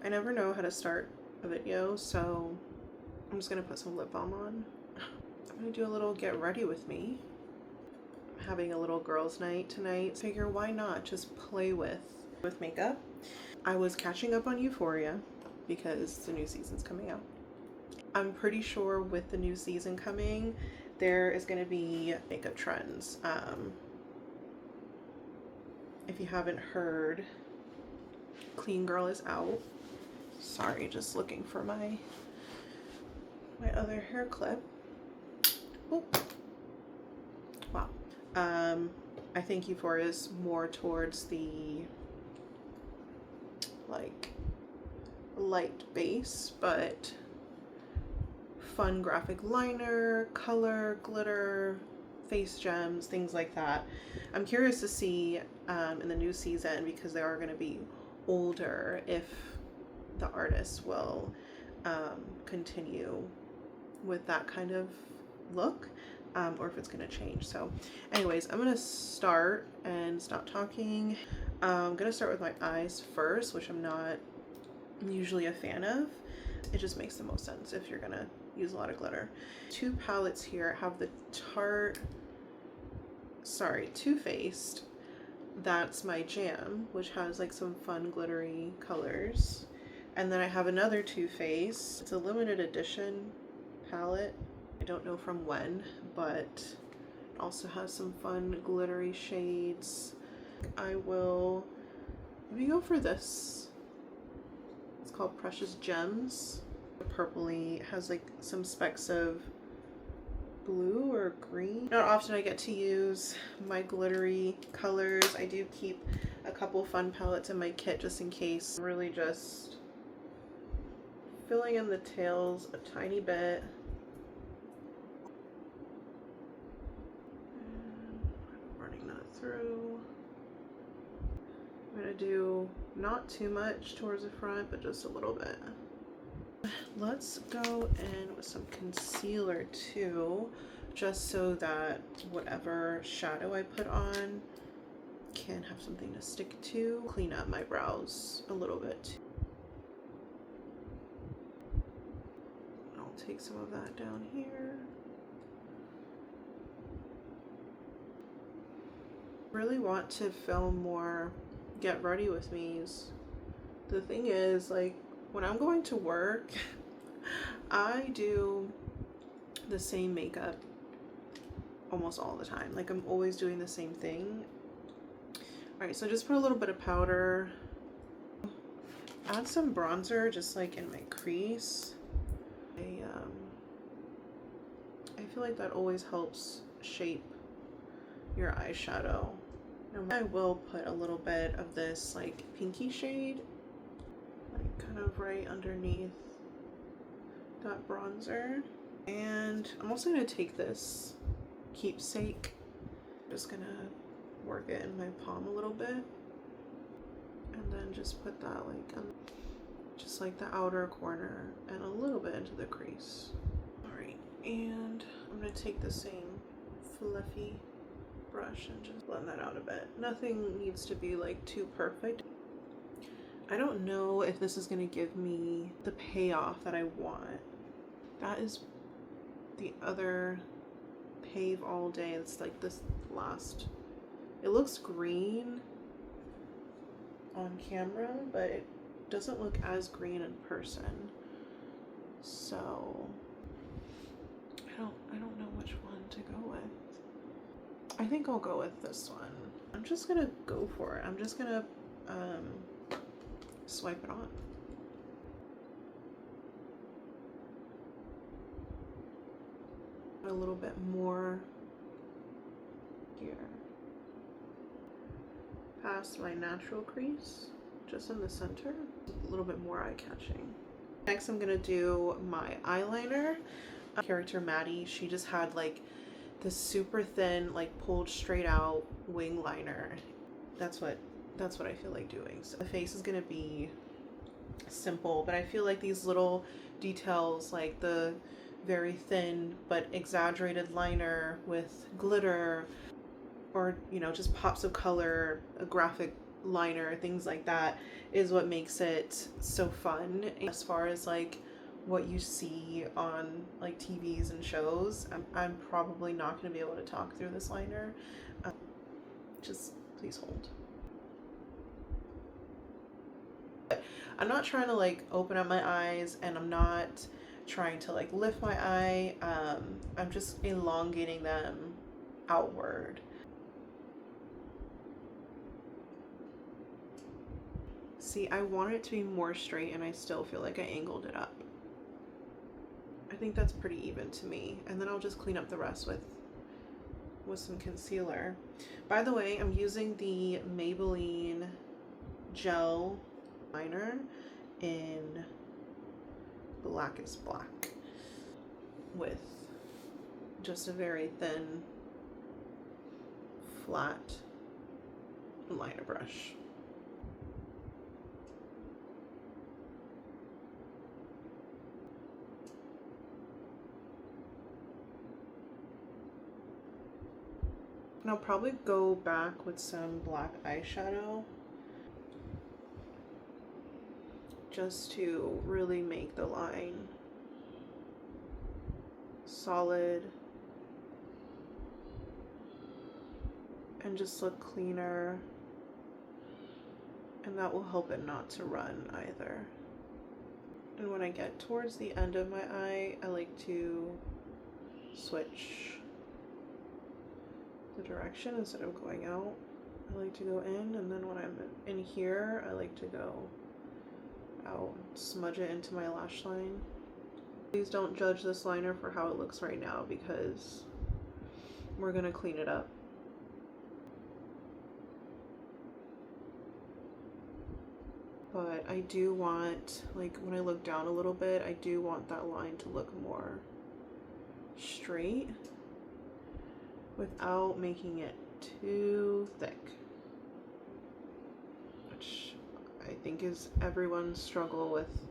I never know how to start a video, so I'm just gonna put some lip balm on. I'm gonna do a little get ready with me. I'm having a little girls' night tonight. Figure why not just play with makeup. I was catching up on Euphoria because the new season's coming out. I'm pretty sure with the new season coming, there is going to be makeup trends. If you haven't heard, Clean Girl is out. Sorry, just looking for my other hair clip. Oh, wow. I think Euphoria is more towards the like light base, but fun graphic liner, color, glitter, face gems, things like that. I'm curious to see in the new season, because they are going to be older, if the artist will continue with that kind of look, or if it's going to change. So anyways, I'm going to start and stop talking. I'm going to start with my eyes first, which I'm not usually a fan of. It just makes the most sense if you're going to use a lot of glitter. Two palettes here. I have the Too Faced. That's my jam, which has like some fun glittery colors. And then I have another Too Faced. It's a limited edition palette. I don't know from when, but it also has some fun glittery shades. I will maybe go for this. It's called Precious Gems. Purpley, has like some specks of blue or green. Not often I get to use my glittery colors. I do keep a couple fun palettes in my kit just in case. I'm really just filling in the tails a tiny bit. And running that through. I'm gonna do not too much towards the front, but just a little bit. Let's go in with some concealer too, just so that whatever shadow I put on can have something to stick to. Clean up my brows a little bit. I'll take some of that down here. Really want to film more get ready with me's. The thing is, like, when I'm going to work, I do the same makeup almost all the time. Like, I'm always doing the same thing. All right, so just put a little bit of powder. Add some bronzer just like in my crease. I feel like that always helps shape your eyeshadow. And I will put a little bit of this like pinky shade, like kind of right underneath that bronzer. And I'm also gonna take this Keepsake, just gonna work it in my palm a little bit, and then just put that like just like the outer corner and a little bit into the crease. All right, and I'm gonna take the same fluffy brush and just blend that out a bit. Nothing needs to be like too perfect. I don't know if this is gonna give me the payoff that I want. That is the other Pave All Day. It's like this last. It looks green on camera, but it doesn't look as green in person. So I don't know which one to go with. I think I'll go with this one. I'm just gonna go for it. I'm just gonna swipe it on. A little bit more here. Past my natural crease, just in the center. A little bit more eye-catching. Next, I'm gonna do my eyeliner. Character Maddie, she just had like this super thin, like pulled straight out wing liner. That's what I feel like doing. So the face is gonna be simple, but I feel like these little details, like the very thin but exaggerated liner with glitter, or you know, just pops of color, a graphic liner, things like that, is what makes it so fun. As far as like what you see on like TVs and shows, I'm probably not going to be able to talk through this liner. Just please hold. I'm not trying to like open up my eyes, and I'm not trying to like lift my eye. I'm just elongating them outward. See, I want it to be more straight, and I still feel like I angled it up. I think that's pretty even to me. And then I'll just clean up the rest with some concealer. By the way, I'm using the Maybelline gel liner in Blackest Black with just a very thin, flat liner brush. And I'll probably go back with some black eyeshadow just to really make the line solid and just look cleaner, and that will help it not to run either. And when I get towards the end of my eye, I like to switch the direction. Instead of going out, I like to go in, and then when I'm in here, I like to go out, smudge it into my lash line. Please don't judge this liner for how it looks right now, because we're gonna clean it up. But I do want, like when I look down a little bit, I do want that line to look more straight without making it too thick, which I think is everyone's struggle with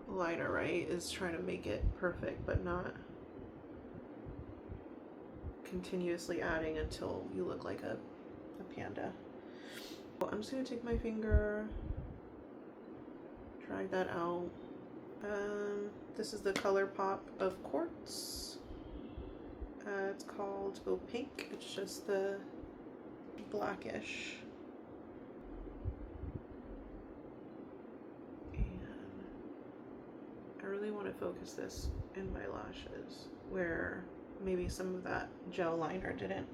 liner, right? Is trying to make it perfect but not continuously adding until you look like a panda. Well, I'm just gonna take my finger, drag that out. This is the ColourPop of Quartz. It's called Go Pink. It's just the blackish. And I really want to focus this in my lashes, where maybe some of that gel liner didn't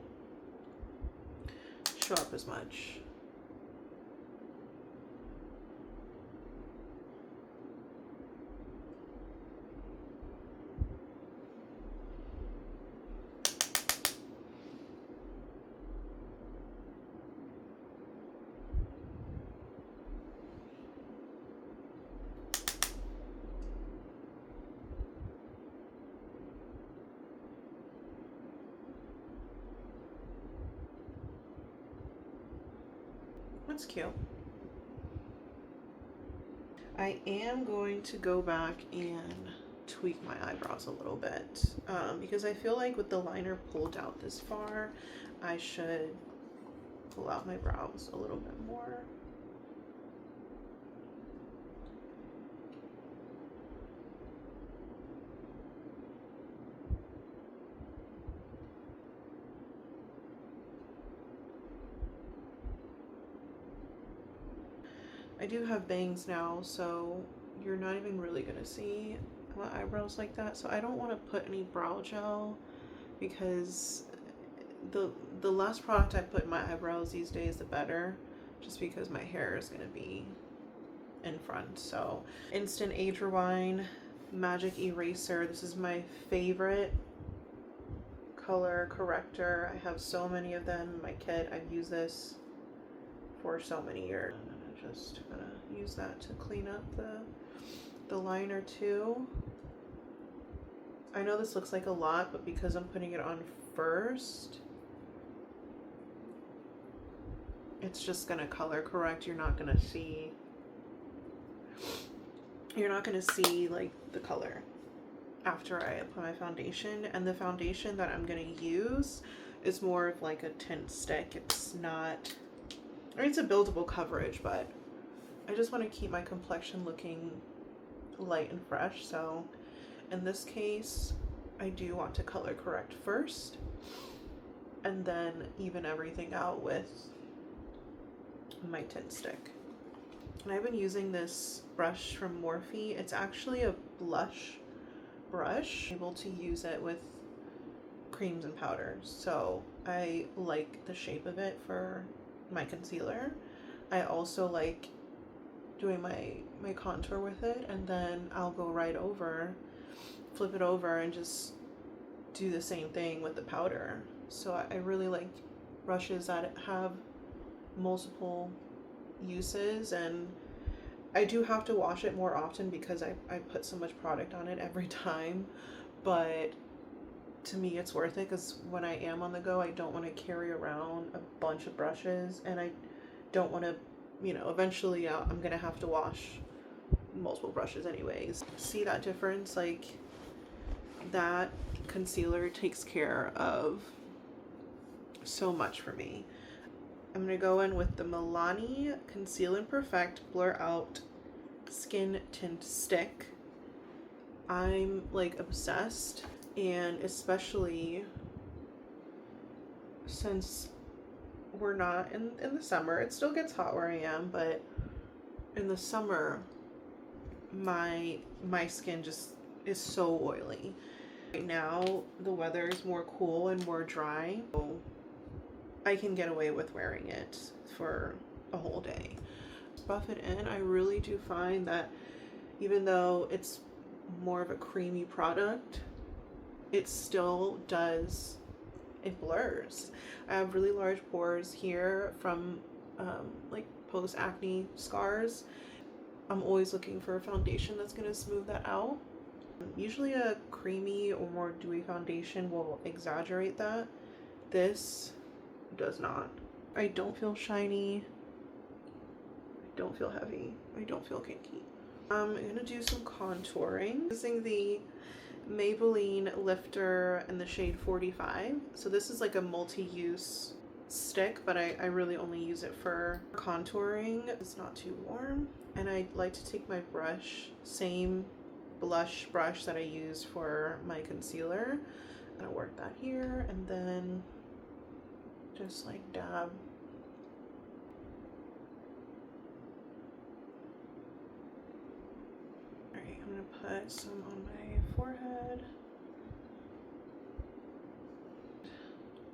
show up as much. That's cute. I am going to go back and tweak my eyebrows a little bit, because I feel like with the liner pulled out this far, I should pull out my brows a little bit more. I do have bangs now, so you're not even really gonna see my eyebrows like that. So I don't want to put any brow gel, because the less product I put in my eyebrows these days, the better, just because my hair is gonna be in front. So Instant Age Rewind Magic Eraser. This is my favorite color corrector. I have so many of them in my kit. I've used this for so many years. I'm just gonna use that to clean up the liner too. I know this looks like a lot, but because I'm putting it on first, it's just gonna color correct. You're not gonna see like the color after I apply my foundation. And the foundation that I'm gonna use It's more of like a tint stick. It's not, I mean, it's a buildable coverage, but I just want to keep my complexion looking light and fresh. So in this case, I do want to color correct first and then even everything out with my tint stick. And I've been using this brush from Morphe. It's actually a blush brush. I'm able to use it with creams and powders, so I like the shape of it for my concealer. I also like doing my contour with it, and then I'll go right over, flip it over, and just do the same thing with the powder. So I really like brushes that have multiple uses, and I do have to wash it more often because I put so much product on it every time, but to me it's worth it because when I am on the go, I don't want to carry around a bunch of brushes, and I don't want to, you know, eventually I'm gonna have to wash multiple brushes anyways. See that difference? Like, that concealer takes care of so much for me. I'm gonna go in with the Milani Conceal and Perfect Blur Out Skin Tint Stick. I'm like obsessed, and especially since we're not in the summer. It still gets hot where I am, but in the summer my skin just is so oily. Right now the weather is more cool and more dry, so I can get away with wearing it for a whole day. Buff it in. I really do find that even though it's more of a creamy product, it still does, it blurs. I have really large pores here from like post acne scars. I'm always looking for a foundation that's going to smooth that out. Usually a creamy or more dewy foundation will exaggerate that. This does not. I don't feel shiny. I don't feel heavy. I don't feel kinky. I'm gonna do some contouring using the Maybelline Lifter in the shade 45. So this is like a multi-use stick, but I really only use it for contouring. It's not too warm, and I like to take my brush, same blush brush that I use for my concealer. I'm gonna work that here, and then just like dab. Alright, I'm gonna put some on my forehead.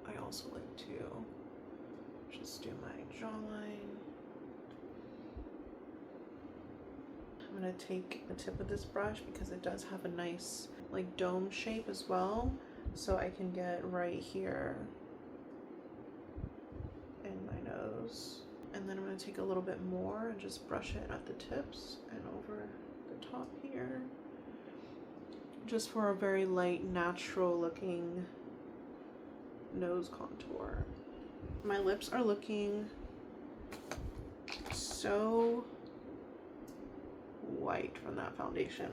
I also like to just do my jawline. I'm gonna take the tip of this brush because it does have a nice like dome shape as well, so I can get right here in my nose. And then I'm going to take a little bit more and just brush it at the tips and over the top here, just for a very light, natural looking nose contour. My lips are looking so white from that foundation.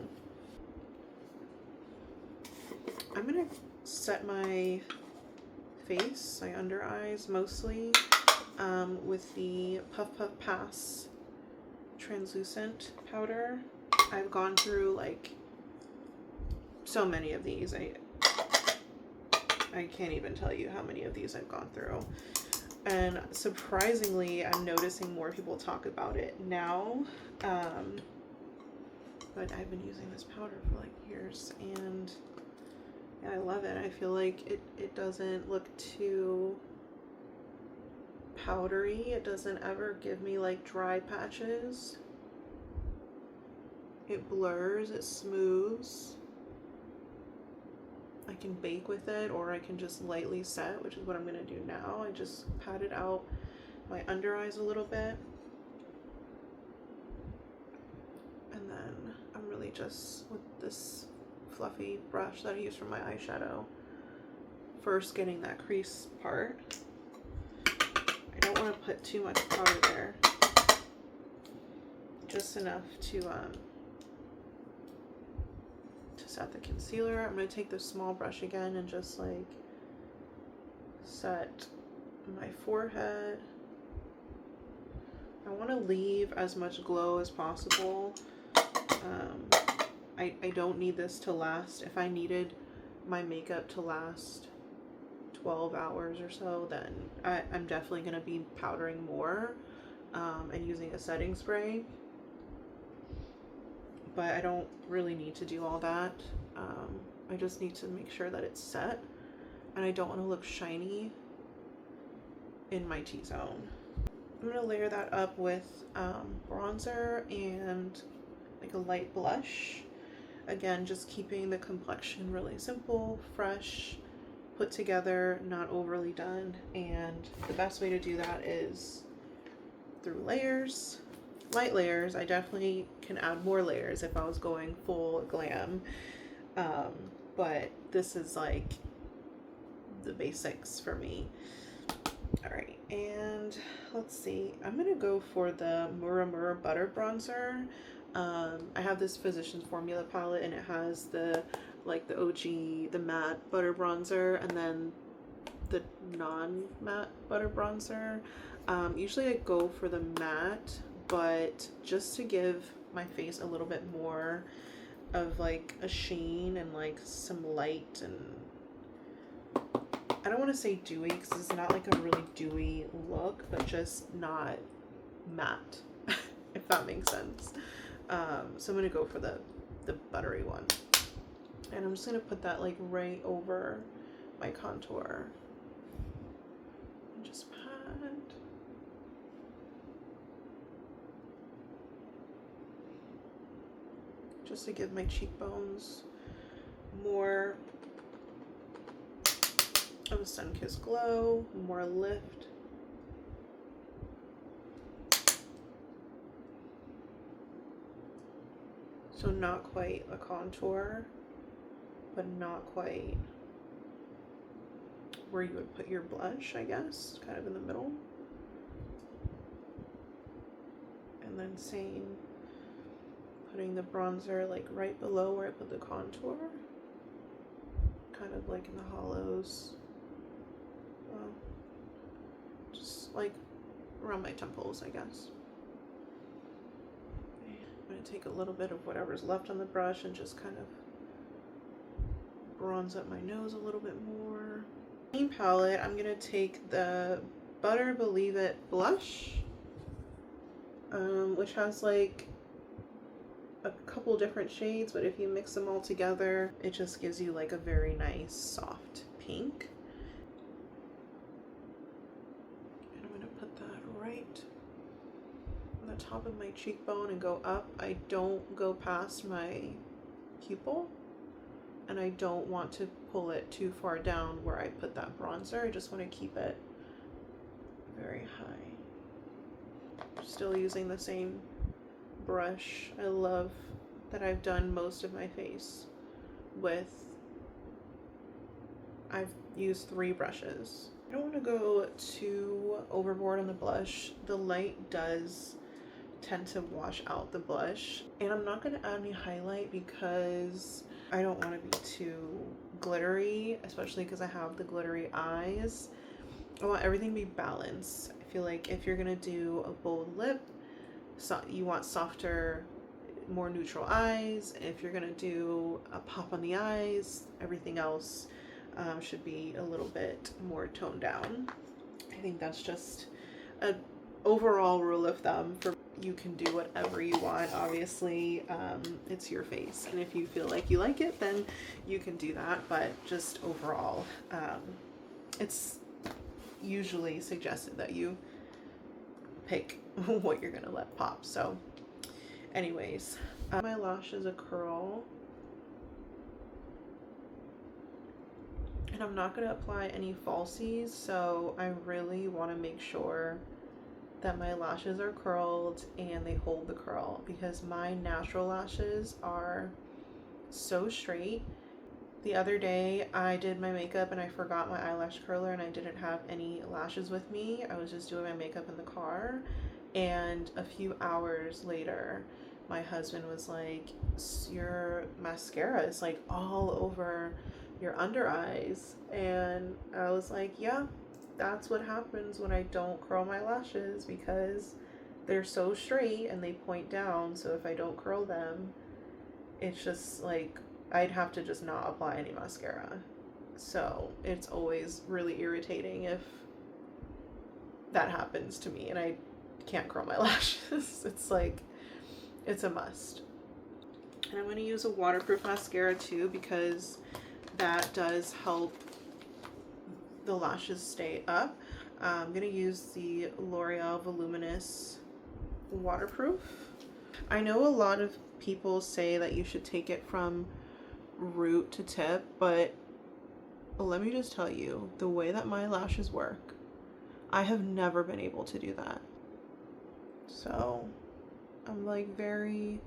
I'm going to set my face, my under eyes mostly, with the Puff Puff Pass translucent powder. I've gone through like so many of these. I can't even tell you how many of these I've gone through. And surprisingly, I'm noticing more people talk about it now. But I've been using this powder for like years, and I love it. I feel like it doesn't look too powdery. It doesn't ever give me like dry patches. It blurs, it smooths. I can bake with it, or I can just lightly set, which is what I'm gonna do now. I just patted out my under eyes a little bit, and then I'm really just with this fluffy brush that I use for my eyeshadow, first getting that crease part. I don't want to put too much powder there, just enough to set the concealer. I'm going to take this small brush again and just like set my forehead. I want to leave as much glow as possible. I don't need this to last. If I needed my makeup to last 12 hours or so, then I'm definitely going to be powdering more and using a setting spray. But I don't really need to do all that. I just need to make sure that it's set, and I don't want to look shiny in my T-zone. I'm going to layer that up with bronzer and like a light blush. Again, just keeping the complexion really simple, fresh, put together, not overly done. And the best way to do that is through layers, light layers. I definitely can add more layers if I was going full glam. But this is like the basics for me. All right, and let's see. I'm gonna go for the Mura Butter Bronzer. I have this Physicians Formula palette, and it has the OG, the matte butter bronzer, and then the non-matte butter bronzer. Usually I go for the matte, but just to give my face a little bit more of like a sheen and like some light, and I don't want to say dewy because it's not like a really dewy look, but just not matte, if that makes sense. So I'm gonna go for the buttery one, and I'm just gonna put that like right over my contour and just pat. Just to give my cheekbones more of a sun-kissed glow, more lift. So not quite a contour, but not quite where you would put your blush, I guess, kind of in the middle. And then same, putting the bronzer like right below where I put the contour, kind of like in the hollows. Well, just like around my temples, I guess. I'm going to take a little bit of whatever's left on the brush and just kind of bronze up my nose a little bit more. Same palette, I'm going to take the Butter Believe It blush, which has like a couple different shades, but if you mix them all together, it just gives you like a very nice soft pink. And I'm going to put that right on the top of my cheekbone and go up. I don't go past my pupil, and I don't want to pull it too far down where I put that bronzer. I just want to keep it very high. Still using the same brush. I love that I've done most of my face with, I've used 3 brushes. I don't want to go too overboard on the blush. The light does tend to wash out the blush, and I'm not going to add any highlight because I don't want to be too glittery, especially because I have the glittery eyes. I want everything to be balanced. I feel like if you're going to do a bold lip, so you want softer, more neutral eyes. If you're gonna do a pop on the eyes, everything else should be a little bit more toned down. I think that's just an overall rule of thumb. For you can do whatever you want. Obviously, it's your face, and if you feel like you like it, then you can do that. But just overall, it's usually suggested that you pick what you're gonna let pop. So anyways, my lash is a curl, and I'm not gonna apply any falsies, so I really want to make sure that my lashes are curled and they hold the curl, because my natural lashes are so straight. The other day I did my makeup and I forgot my eyelash curler, and I didn't have any lashes with me. I was just doing my makeup in the car, and a few hours later my husband was like, your mascara is like all over your under eyes. And I was like, yeah, that's what happens when I don't curl my lashes, because they're so straight and they point down. So if I don't curl them, it's just like I'd have to just not apply any mascara. So it's always really irritating if that happens to me and I can't curl my lashes. It's like, it's a must. And I'm going to use a waterproof mascara too, because that does help the lashes stay up. I'm going to use the L'Oreal Voluminous Waterproof. I know a lot of people say that you should take it from root to tip, but let me just tell you, the way that my lashes work, I have never been able to do that. So I'm like very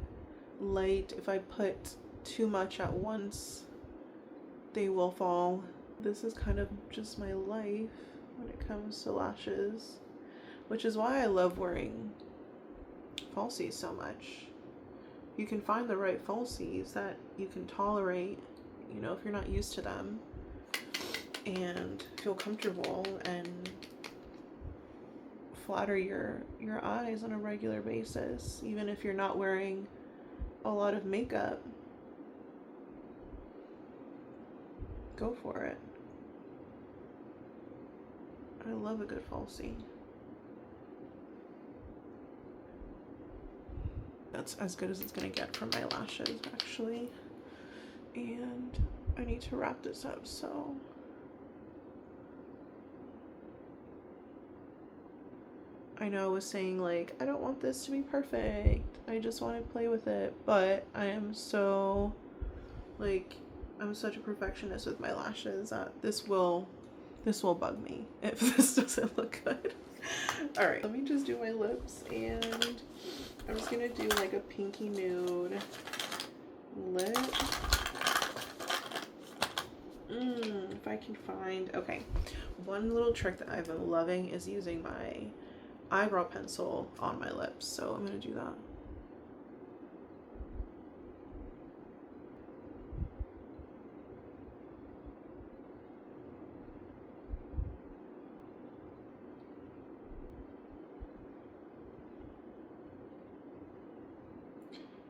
light. If I put too much at once, they will fall. This is kind of just my life when it comes to lashes, which is why I love wearing falsies so much. You can find the right falsies that you can tolerate, you know, if you're not used to them, and feel comfortable and flatter your eyes on a regular basis, even if you're not wearing a lot of makeup. Go for it. I love a good falsie. That's as good as it's gonna get for my lashes, actually. And I need to wrap this up, so I know I was saying like, I don't want this to be perfect, I just want to play with it, but I am so, like, I'm such a perfectionist with my lashes that this will bug me if this doesn't look good. All right, let me just do my lips, and I'm just gonna do like a pinky nude lip. If I can find, okay, one little trick that I've been loving is using my eyebrow pencil on my lips, so I'm gonna do that.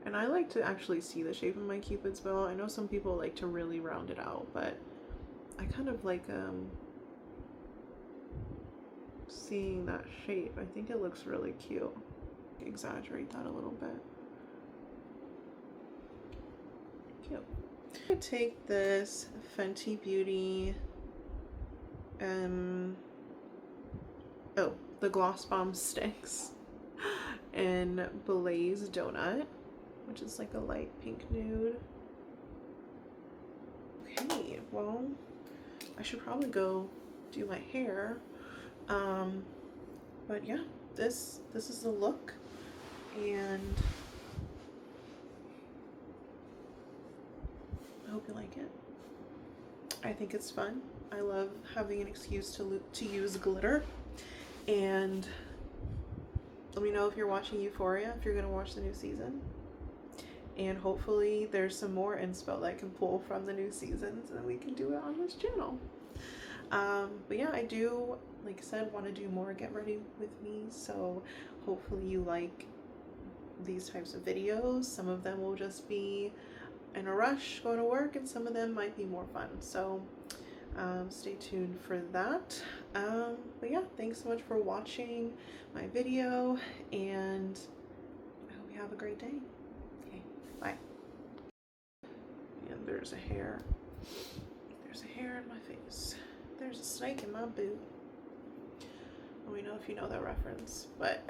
And I like to actually see the shape of my Cupid's bow. I know some people like to really round it out, but I kind of like seeing that shape. I think it looks really cute. Exaggerate that a little bit. Cute. I take this Fenty Beauty the Gloss Bomb Sticks in Blaze Donut, which is like a light pink nude. Okay, well, I should probably go do my hair. But yeah, this is the look, and I hope you like it. I think it's fun. I love having an excuse to use glitter. And let me know if you're watching Euphoria, if you're gonna watch the new season. And hopefully there's some more inspo that I can pull from the new seasons, and we can do it on this channel. But yeah, I do, like I said, want to do more Get Ready With Me, so hopefully you like these types of videos. Some of them will just be in a rush going to work, and some of them might be more fun, so stay tuned for that. But yeah, thanks so much for watching my video, and I hope you have a great day. Okay, bye. And there's a hair in my face. There's a snake in my boot. Let me know if you know that reference, but